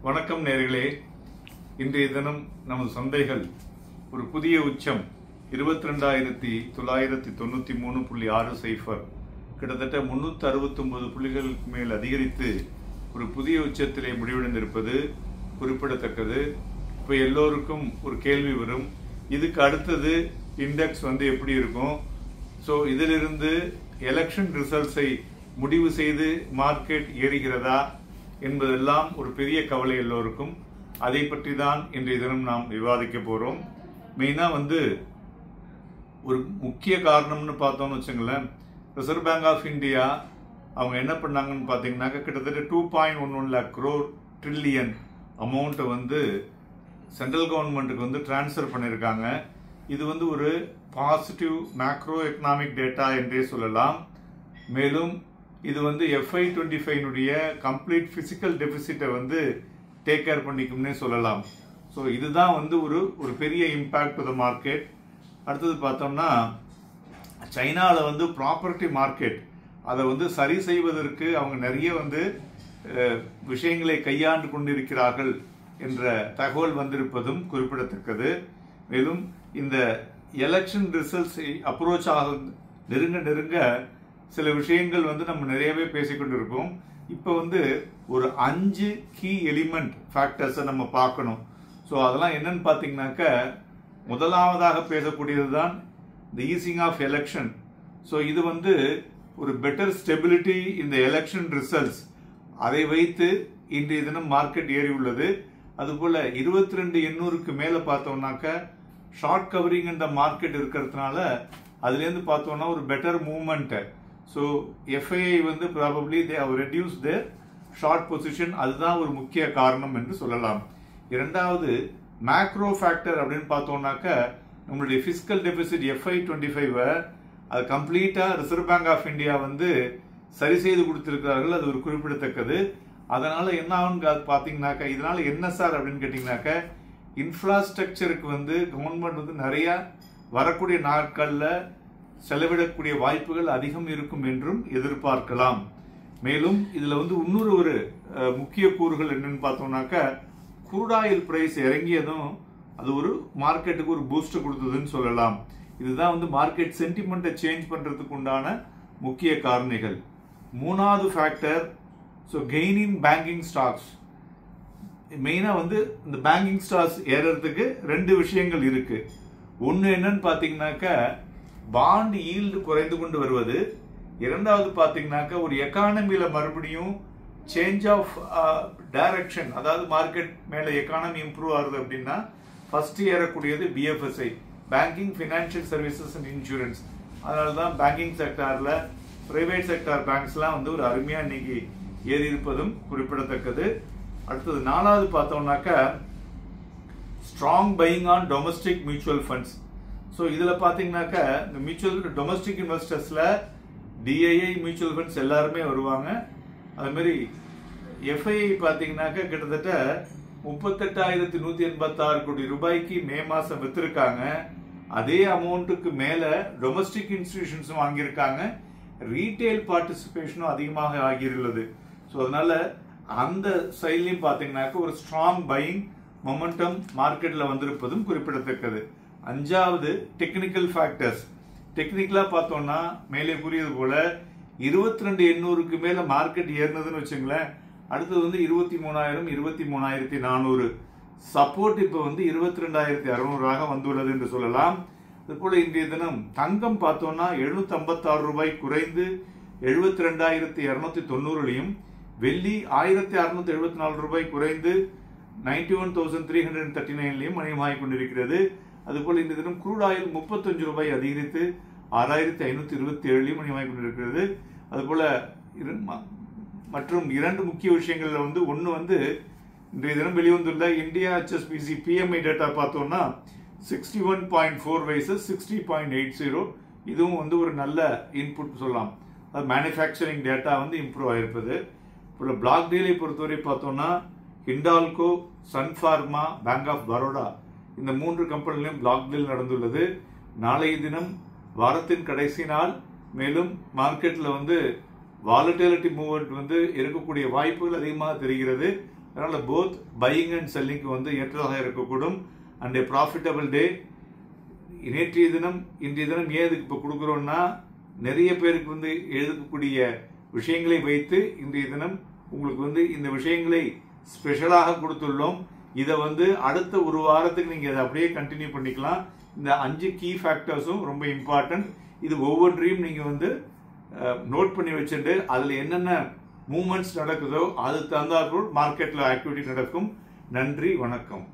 வணக்கம் நேயர்களே. இன்றைய தினம் நமது சந்தைகள் ஒரு புதிய உச்சம் 22,993.60 கிட்டத்தட்ட 369 புள்ளிகளுக்கு மேல் அதிகரித்து ஒரு புதிய உச்சத்திலே முடிவடைந்திருப்பது குறிப்பிடத்தக்கது. இப்போ எல்லோருக்கும் ஒரு கேள்வி வரும், இதுக்கு அடுத்தது இண்டெக்ஸ் எப்படி இருக்கும்? ஸோ இதிலிருந்து எலெக்ஷன் ரிசல்ட்ஸை முடிவு செய்து மார்க்கெட் ஏறுகிறதா என்பதெல்லாம் ஒரு பெரிய கவலை எல்லோருக்கும். அதை பற்றி தான் இன்றைய தினம் நாம் விவாதிக்க போறோம். மெயினா ஒரு முக்கிய காரணம்னு பார்த்தோம்னு வச்சுங்களேன், ரிசர்வ் பேங்க் ஆஃப் இந்தியா அவங்க என்ன பண்ணாங்கன்னு பார்த்தீங்கன்னாக்க கிட்டத்தட்ட 2.11 lakh crore ட்ரில்லியன் அமௌண்ட்டை சென்ட்ரல் கவர்மெண்ட்டுக்கு டிரான்ஸ்ஃபர் பண்ணியிருக்காங்க. இது ஒரு பாசிட்டிவ் மேக்ரோ எக்கனாமிக் டேட்டா என்றே சொல்லலாம். மேலும் இது FY25 கம்ப்ளீட் பிசிக்கல் டெபிசிட்டை டேக் கேர் பண்ணிக்கும்னே சொல்லலாம். ஸோ இதுதான் ஒரு பெரிய இம்பாக்ட் டு த மார்க்கெட். அடுத்தது பார்த்தோம்னா, சைனாவில் ப்ராப்பர்ட்டி மார்க்கெட் அதை சரி செய்வதற்கு அவங்க நிறைய விஷயங்களை கையாண்டு கொண்டிருக்கிறார்கள் என்ற தகவல் வந்திருப்பதும் குறிப்பிடத்தக்கது. மேலும் இந்த எலெக்ஷன் ரிசல்ட்ஸ் அப்ரோச் ஆக நெருங்க சில விஷயங்கள் நம்ம நிறையவே பேசிக்கொண்டிருக்கோம். இப்போ ஒரு 5 கீ எலிமெண்ட் ஃபேக்டர்ஸை நம்ம பார்க்கணும். ஸோ அதெல்லாம் என்னன்னு பார்த்தீங்கன்னாக்க, முதலாவதாக பேசக்கூடியது தான் தி ஈசிங் ஆஃப் எலெக்ஷன். ஸோ இது ஒரு பெட்டர் ஸ்டெபிலிட்டி இந்த எலெக்ஷன் ரிசல்ட்ஸ், அதை வைத்து இன்றைய தினம் மார்க்கெட் ஏறி உள்ளது. அதுபோல 22,800க்கு மேலே பார்த்தோம்னாக்க ஷார்ட் கவரிங் இந்த மார்க்கெட் இருக்கிறதுனால அதுலேருந்து பார்த்தோம்னா ஒரு better movement. So FII probably they have reduce their short position. அதுதான் ஒரு முக்கிய காரணம் என்று சொல்லலாம். இரண்டாவது மேக்ரோ ஃபேக்டர் அப்படின்னு பார்த்தோம்னாக்க, நம்மளுடைய பிசிக்கல் டெபிசிட் FY25 அது கம்ப்ளீட்டா ரிசர்வ் பேங்க் ஆஃப் இந்தியா சரி செய்து கொடுத்திருக்கிறார்கள். அது ஒரு குறிப்பிடத்தக்கது. அதனால என்ன ஆகுன்னு பார்த்தீங்கன்னாக்க, இதனால என்ன சார் அப்படின்னு கேட்டீங்கன்னாக்க, இன்ஃப்ராஸ்ட்ரக்சருக்கு கவர்மெண்ட் நிறைய வரக்கூடிய நாட்கள்ல செலவிடக்கூடிய வாய்ப்புகள் அதிகம் இருக்கும் என்றும் எதிர்பார்க்கலாம். மேலும் இதுல இன்னொரு ஒரு முக்கிய கூறுகள் என்னன்னு பார்த்தோம்னாக்க, க்ரூட் ஆயில் பிரைஸ் இறங்கியதும் அது ஒரு மார்க்கெட்டுக்கு ஒரு பூஸ்ட் கொடுத்ததுன்னு சொல்லலாம். இதுதான் மார்க்கெட் சென்டிமெண்ட்டை சேஞ்ச் பண்றதுக்கு உண்டான முக்கிய காரணிகள். மூணாவது ஃபேக்டர், ஸோ கெயின் இன் பேங்கிங் ஸ்டாக்ஸ். மெயினா இந்த பேங்கிங் ஸ்டாக்ஸ் ஏறதுக்கு 2 விஷயங்கள் இருக்கு. ஒன்னு என்னன்னு பாத்தீங்கன்னாக்க, பாண்ட் ஈல்டு குறைந்து கொண்டு வருவது. இரண்டாவது பாத்தீங்கன்னாக்க, ஒரு எக்கானமியில மறுபடியும் சேஞ்ச் ஆஃப் டைரக்ஷன், அதாவது மார்க்கெட் மேல எக்கானமி இம்ப்ரூவ் ஆகுது அப்படின்னா ஃபர்ஸ்ட் ஏறக்கூடியது BFSI, banking financial services and insurance. அதனாலதான் பேங்கிங் செக்டார்ல பிரைவேட் செக்டார் பேங்க்ஸ்லாம் ஒரு அருமையா இன்னைக்கு ஏறி இருப்பதும் குறிப்பிடத்தக்கது. அடுத்தது நாலாவது பார்த்தோம்னாக்க, strong buying on domestic mutual funds. So இதுல பாத்தீங்கன்னாக்க, இந்த மியூச்சுவல் டொமஸ்டிக் இன்வெஸ்டர்ஸ்ல DII மியூச்சுவல் ஃபண்ட்ஸ் எல்லாருமே வருவாங்க. அது மாதிரி FII பாத்தீங்கன்னாக்க கிட்டத்தட்ட 38,186 கோடி ரூபாய்க்கு மே மாசம் வித்திருக்காங்க. அதே அமௌண்ட்டுக்கு மேல டொமஸ்டிக் இன்ஸ்டிடியூஷன்ஸும் வாங்கியிருக்காங்க. ரீட்டைல் பார்ட்டிசிபேஷனும் அதிகமாக ஆகியுள்ளது. ஸோ அதனால அந்த சைட்லையும் பாத்தீங்கன்னாக்க ஒரு ஸ்ட்ராங் பையிங் மொமெண்டம் மார்க்கெட்ல வந்திருப்பதும் குறிப்பிடத்தக்கது. அஞ்சாவது டெக்னிக்கல் ஃபேக்டர்ஸ். டெக்னிக்கலா பார்த்தோம்னா, மேலே கூறியது போல 22,800க்கு மேல மார்க்கெட் ஏறினதுன்னு வச்சுங்களேன், அடுத்தது 23,000, 23,400. சப்போர்ட் இப்போ 22,600 வந்துள்ளது என்று சொல்லலாம். அதுபோல இன்றைய தினம் தங்கம் பார்த்தோம்னா 756 ரூபாய் குறைந்து 72,290லையும், வெள்ளி 1,674 ரூபாய் குறைந்து 91,339லையும் மணியமாகிக் கொண்டிருக்கிறது. அதுபோல இந்த தினம் க்ரூட் ஆயில் 35 ரூபாய் அதிகரித்து 6,527லையும் மணியமாகிக் கொண்டிருக்கிறது. அதுபோல மற்றும் 2 முக்கிய விஷயங்கள்ல ஒன்னு இன்றைய தினம் வெளிவந்துள்ள இந்தியா HSBC PMI டேட்டா பார்த்தோம்னா 61.4 வைசஸ் 60.80. இதுவும் ஒரு நல்ல இன்புட் சொல்லலாம். அது மேனுஃபேக்சரிங் டேட்டா இம்ப்ரூவ் ஆயிருப்பது. இப்போ பிளாக் டீலை பொறுத்தவரை பார்த்தோம்னா, ஹிண்டால்கோ, சன் ஃபார்மா, பேங்க் ஆஃப் பரோடா இந்த 3 கம்பெனிலையும் பிளாக் டீல் நடந்துள்ளது. நாளைய தினம் வாரத்தின் கடைசி நாள். மேலும் மார்க்கெட்ல வாலட்டிலிட்டி மூவ்மெண்ட் இருக்கக்கூடிய வாய்ப்புகள் அதிகமாக தெரிகிறது. அதனால போத் பையிங் அண்ட் செல்லிங்க்கு வந்து ஏற்றதாக இருக்கக்கூடும். அண்ட் ப்ராஃபிட்டபிள் டே. இன்றைய தினம் ஏன் இதுக்கு இப்போ கொடுக்குறோம்னா, நிறைய பேருக்கு வந்து எழுதக்கூடிய விஷயங்களை வைத்து இன்றைய தினம் உங்களுக்கு வந்து இந்த விஷயங்களை ஸ்பெஷலாக கொடுத்துள்ளோம். இதை வந்து அடுத்த ஒரு வாரத்துக்கு நீங்க அதை அப்படியே கண்டினியூ பண்ணிக்கலாம். இந்த 5 கீ ஃபேக்டர்ஸும் ரொம்ப இம்பார்ட்டன்ட். இது ஒவ்வொன்றையும் நீங்க வந்து நோட் பண்ணி வச்சுட்டு அதுல என்னென்ன மூவ்மெண்ட்ஸ் நடக்குதோ அது தகுந்தாற்போல் மார்க்கெட்ல ஆக்டிவிட்டி நடக்கும். நன்றி, வணக்கம்.